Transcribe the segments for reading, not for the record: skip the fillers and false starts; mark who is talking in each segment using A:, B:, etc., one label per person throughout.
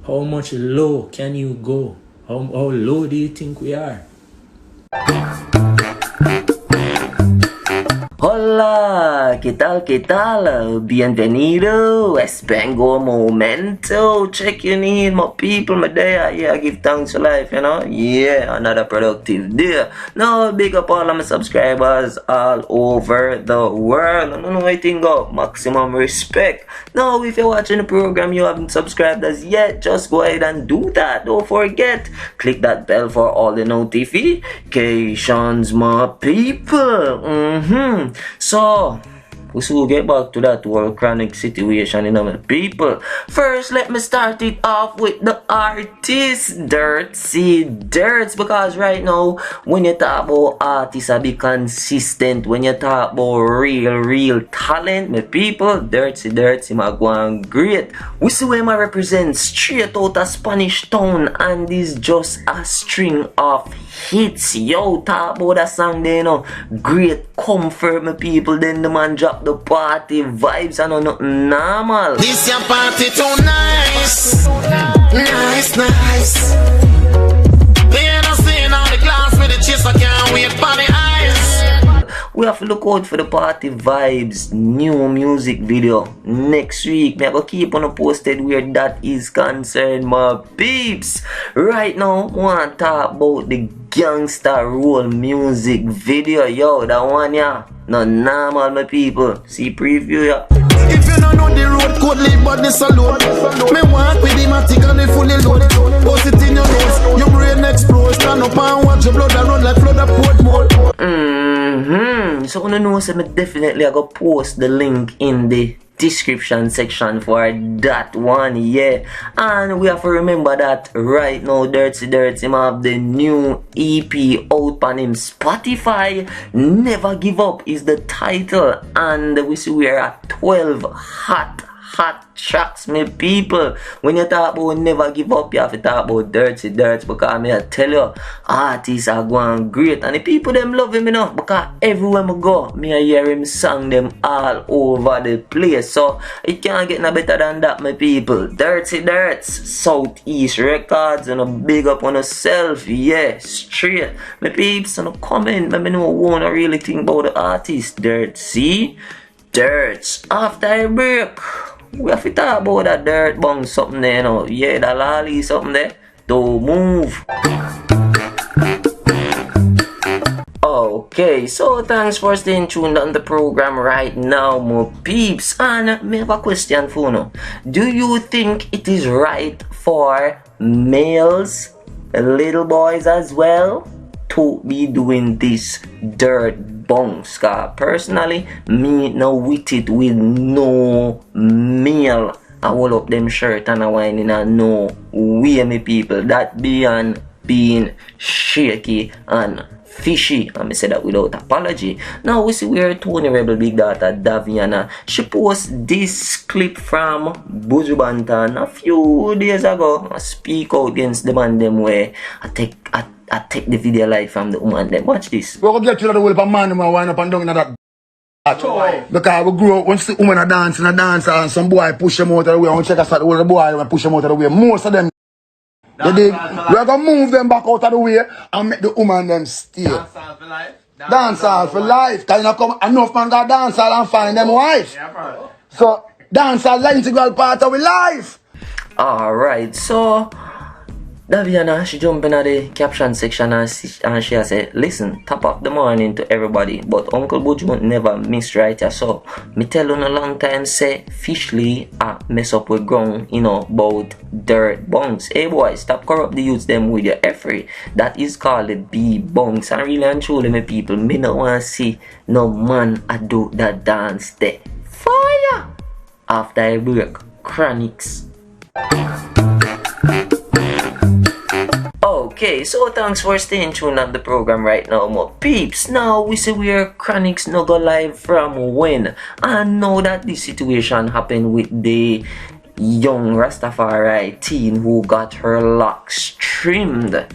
A: How much low can you go? How low do you think we are?
B: Hola, ¿qué tal? Bienvenido, espango momento. Checking in, my people, my day. Yeah, I give thanks to life, you know. Yeah, another productive day. Now, big up all of my subscribers all over the world. I don't know anything up. Maximum respect. Now, if you're watching the program, you haven't subscribed as yet, just go ahead and do that. Don't forget, click that bell for all the notifications, my people. So, we should get back to that whole Chronixx situation, you know, my people. First, let me start it off with the artist, DIRTZ, because right now, when you talk about artists, I be consistent. When you talk about real talent, my people, DIRTZ, my going great. We see where I represent straight out of Spanish Town, and this just a string of hits. Yo, talk about that song there, you know. Great comfort, my people. Then the man drop the party vibes and nothing normal.
C: This your party too nice. Nice. They ain't not seeing all the glass with the chips, I can't wait for the eyes.
B: We have to look out for the party vibes new music video next week. Me I go keep on posted where that is concerned, my peeps. Right now, I want to talk about the gangster role music video. Yo, that one, yeah, no normal, my people. See preview, yeah.
C: If you don't know the road code, leave but this alone. Me walk with the matic and the fully loaded. Post it in your nose, your brain explode. Stand up and watch your blood run like flood of Portmore.
B: So when you know, so me definitely I go post the link in the description section for that one, yeah. And we have to remember that right now DIRTZ him have the new EP out on him Spotify. Never Give Up is the title, and we see we are at 12 hot tracks, my people. When you talk about Never Give Up, you have to talk about DIRTZ, because I tell you, artists are going great, and the people them love him, you know, because everywhere I go, me I hear him sing them all over the place. So it can't get no better than that, my people. DIRTZ, Southeast Records, and a big up on yourself, yeah, straight. My peeps, and a comment, let me know what I really think about the artist. DIRTZ. After a break, we have to talk about that dirt bong something there, you know. Yeah, that lolly something there. To move. Okay, so thanks for staying tuned on the program right now, my peeps. And me have a question for you. Do you think it is right for males, little boys as well, to be doing this dirt bongs? Cause personally, me no with it with no male. I hold up them shirt and I whine in a no way, me people. That beyond being shaky and fishy. And I say that without apology. Now we see where Tony Rebel Big Data Daviana, she posts this clip from Buju Banton a few days ago. I speak out against the man them where I take the video live from the woman them. Watch this.
D: We go get you the whole of a man who wind up and down in that. Because we grew up when see women are dancing and some boy push them out of the way. And check us out the boy and push them out of the way. Most of them, we're gonna move them back out of the way and make the woman them stay. Dance all for life. Dance all for life. Cause you know come enough man got dance all and find them wife. Yeah, so dance all the integral part of our life.
B: Alright, so Daviana, she jump in the caption section and she say, listen, top of the morning to everybody, but Uncle Buju never miss right here. So me tell you a long time say fishey mess up with ground, you know, about dirt bongs. Hey boy, stop corrupt the youths them with your effort. That is called the B bongs. And really and truly, my people, me no want to see no man I do that dance there. Fire! After I break, Chronixx. Okay, so thanks for staying tuned on the program right now, my peeps. Now we see where Chronixx no go live from when. And know that this situation happened with the young Rastafari teen who got her locks trimmed.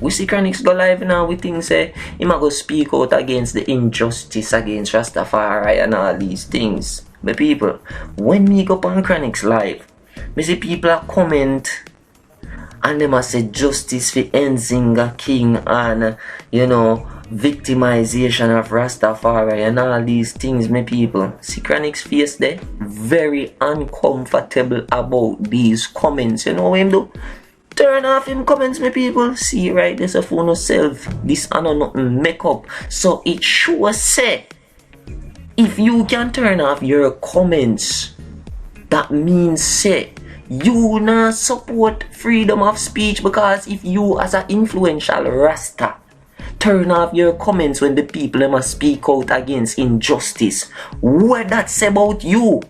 B: We see Chronixx go live now. We think say he might go speak out against the injustice against Rastafari and all these things. My people, when me go on Chronixx live, me see people a comment and them a say justice for Nzinga King and victimization of Rastafari and all these things, my people. See Chronixx face there, very uncomfortable about these comments. You know what him do? Turn off him comments, my people. See right, this a phone self. This are nothing make up. So it sure say, if you can turn off your comments, that means say you not support freedom of speech, because if you as an influential Rasta turn off your comments when the people must speak out against injustice, what that say about you?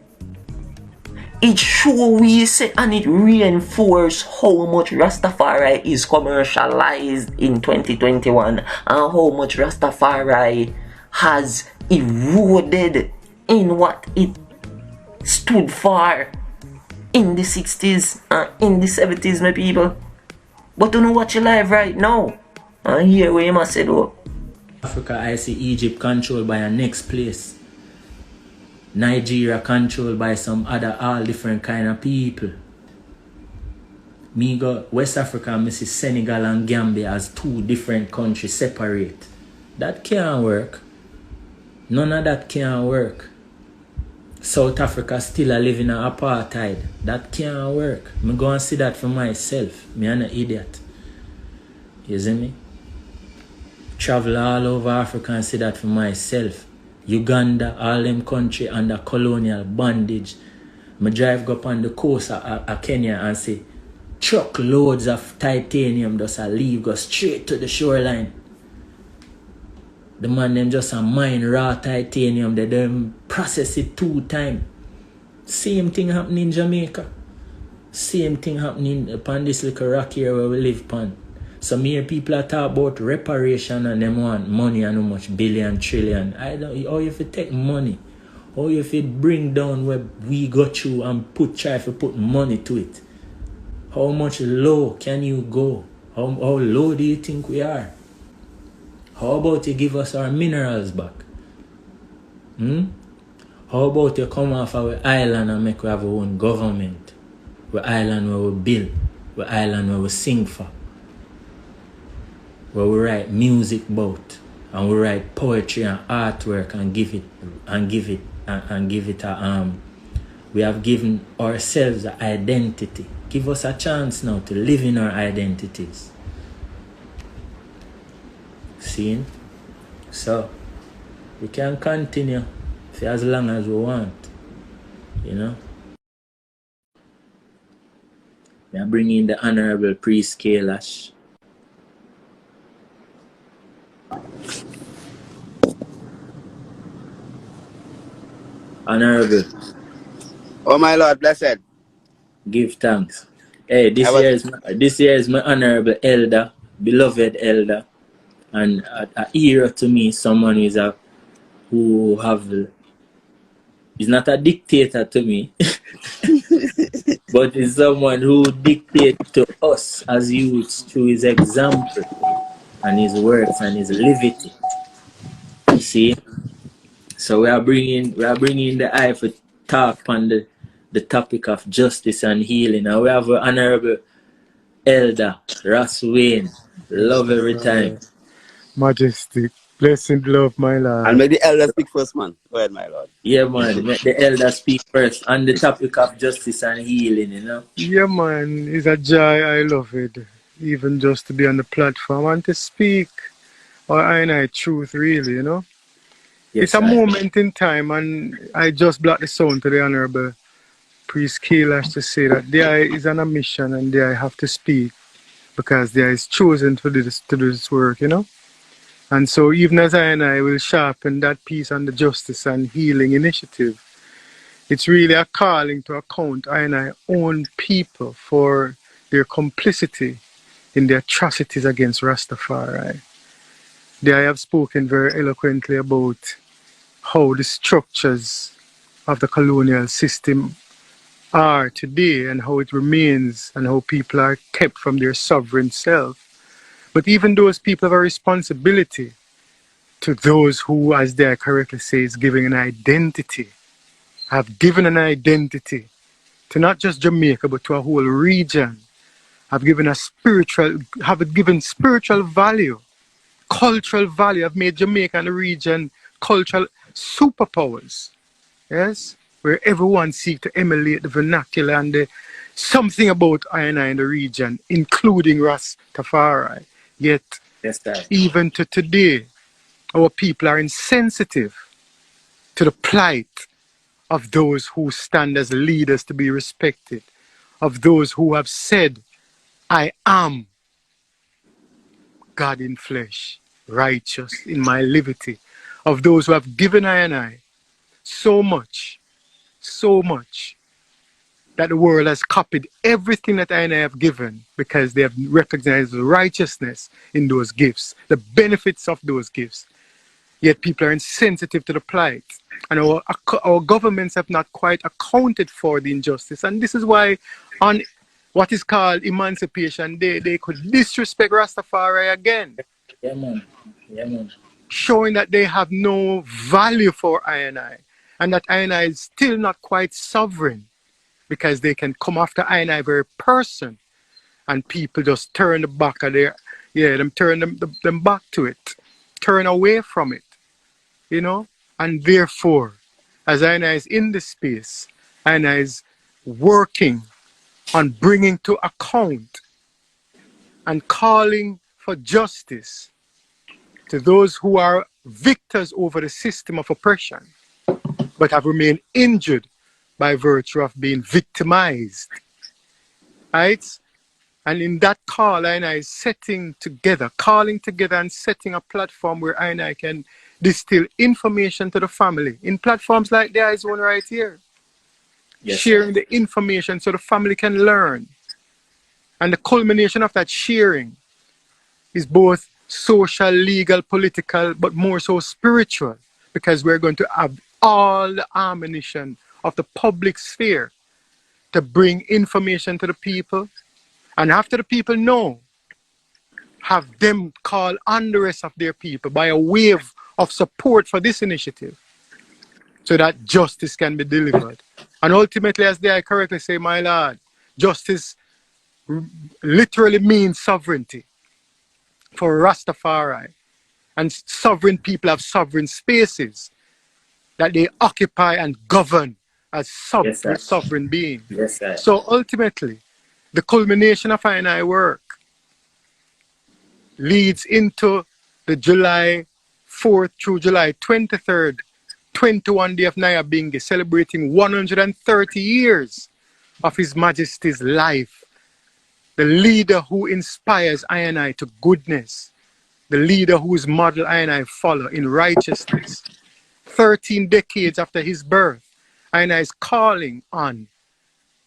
B: It sure we say, and it reinforce how much Rastafari is commercialized in 2021 and how much Rastafari has eroded in what it stood for in the 60s and in the 70s, my people. But you know watch your live right now and hear what you must say though.
A: Africa, I see Egypt controlled by a next place. Nigeria controlled by some other all different kind of people. Me go West Africa, me see Senegal and Gambia as two different countries separate. That can't work. None of that can work. South Africa still a living in apartheid. That can't work. Me go and see that for myself. Me an idiot. You see me? Travel all over Africa and see that for myself. Uganda, all them country under colonial bondage. Me drive go up on the coast of Kenya and see truckloads of titanium just a leave, go straight to the shoreline. The man them just a mine raw titanium, they them process it 2 times. Same thing happening in Jamaica. Same thing happening upon this little rock here where we live upon. Some here people are talk about reparation and them want money and how much billion, trillion. I don't, how you fit take money? How you fit bring down where we got through and try to put money to it? How much low can you go? How low do you think we are? How about you give us our minerals back? How about you come off our island and make we have our own government? Our island where we build, our island where we sing for, where we write music about, and we write poetry and artwork and give it a we have given ourselves an identity. Give us a chance now to live in our identities. See? So we can continue for as long as we want. You know? We are bringing the Honorable Priest Kailash. Honorable.
E: Oh my Lord, blessed.
A: Give thanks. Hey, this year is my honorable elder, beloved elder, and a hero to me. Someone is not a dictator to me, but is someone who dictates to us as youths through his example and his works and his levity. You see, so we are bringing the eye for talk on the topic of justice and healing. And we have an honorable elder, Ras Wayne. Love every time.
F: Majestic. Blessed love, my Lord.
E: And make the elder speak first, man. Go ahead, my Lord.
A: Yeah, man. Let the elder speak first on the topic of justice and healing, you know?
F: Yeah, man. It's a joy. I love it. Even just to be on the platform and to speak our truth, really, you know?
A: Yes,
F: it's a moment in time, and I just blocked the sound to the Honorable Priest Kailash to say that there is on a mission and there I have to speak because there is chosen to do this work, you know? And so even as I will sharpen that piece on the justice and healing initiative, it's really a calling to account I own people for their complicity in the atrocities against Rastafari. There I have spoken very eloquently about how the structures of the colonial system are today and how it remains and how people are kept from their sovereign self. But even those people have a responsibility to those who, as they correctly say, is giving an identity have given an identity to not just Jamaica, but to a whole region. Have given spiritual value, cultural value. Have made Jamaica and the region cultural superpowers. Yes, where everyone seeks to emulate the vernacular and the something about I and I in the region, including Rastafari. Yet, even to today, our people are insensitive to the plight of those who stand as leaders to be respected, of those who have said, I am God in flesh, righteous in my liberty, of those who have given I and I so much, that the world has copied everything that I and I have given because they have recognized the righteousness in those gifts, the benefits of those gifts. Yet people are insensitive to the plight. And our governments have not quite accounted for the injustice. And this is why on what is called Emancipation Day, they could disrespect Rastafari again.
A: Yeah, man. Yeah, man.
F: Showing that they have no value for I and that I is still not quite sovereign because they can come after I very person, and people just turn the back of turn them back to it, turn away from it, you know. And therefore, as I is in this space, I is working on bringing to account and calling for justice to those who are victors over the system of oppression, but have remained injured by virtue of being victimized. Right? And in that call, I is calling together and setting a platform where I can distill information to the family in platforms like there is one right here. Yes, sharing the information so the family can learn. And the culmination of that sharing is both social, legal, political, but more so spiritual, because we're going to have all the ammunition of the public sphere to bring information to the people. And after the people know, have them call on the rest of their people by a wave of support for this initiative so that justice can be delivered. And ultimately, as they correctly say, my lord, justice literally means sovereignty for Rastafari. And sovereign people have sovereign spaces that they occupy and govern as sovereign beings.
A: Yes,
F: so ultimately, the culmination of I work leads into the July 4th through July 23rd, 21 day of Nyabingi, celebrating 130 years of His Majesty's life. The leader who inspires I to goodness. The leader whose model I follow in righteousness. 13 decades after his birth, I is calling on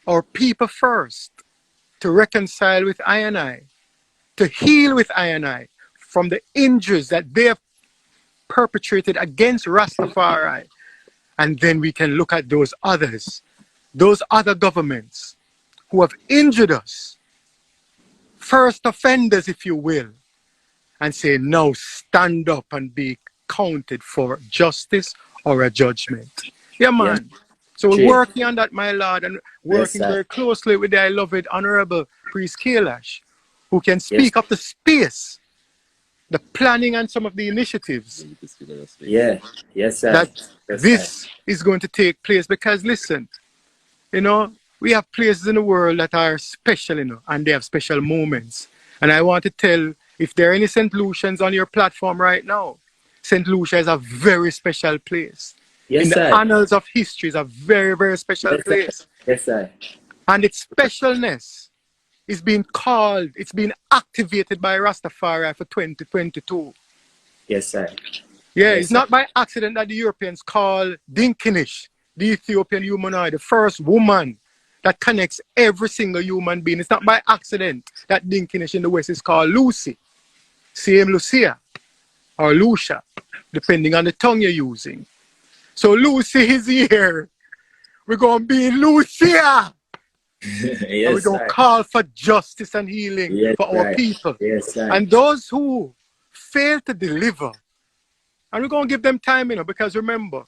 F: our people first to reconcile with I, to heal with I from the injuries that they have perpetrated against Rastafari. And then we can look at those others, those other governments who have injured us, first offenders, if you will, and say, now stand up and be counted for justice or a judgment. Yeah, man. Yeah. So we're working on that, my lord, and working very closely with the I love it Honorable Priest Kailash, who can speak of the space, the planning and some of the initiatives. That this is going to take place. Because listen, you know, we have places in the world that are special, you know, and they have special moments. And I want to tell, if there are any St. Lucians on your platform right now, St. Lucia is a very special place. In the annals of history, is a very, very special place. And its specialness is being called, it's being activated by Rastafari for 2022. It's not by accident that the Europeans call Dinkinish, the Ethiopian humanoid, the first woman that connects every single human being. It's not by accident that Dinkinish in the West is called Lucy, same Lucia, or Lucia, depending on the tongue you're using. So Lucy is here. We're going to be in Lucia. And we're going to call for justice and healing for our people. And those who fail to deliver, and we're going to give them time, you know, because remember,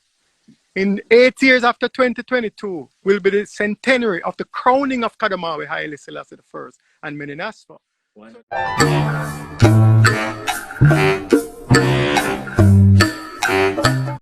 F: In 8 years after 2022 will be the centenary of the crowning of Kadamawi Haile Selassie I and Meninasfa.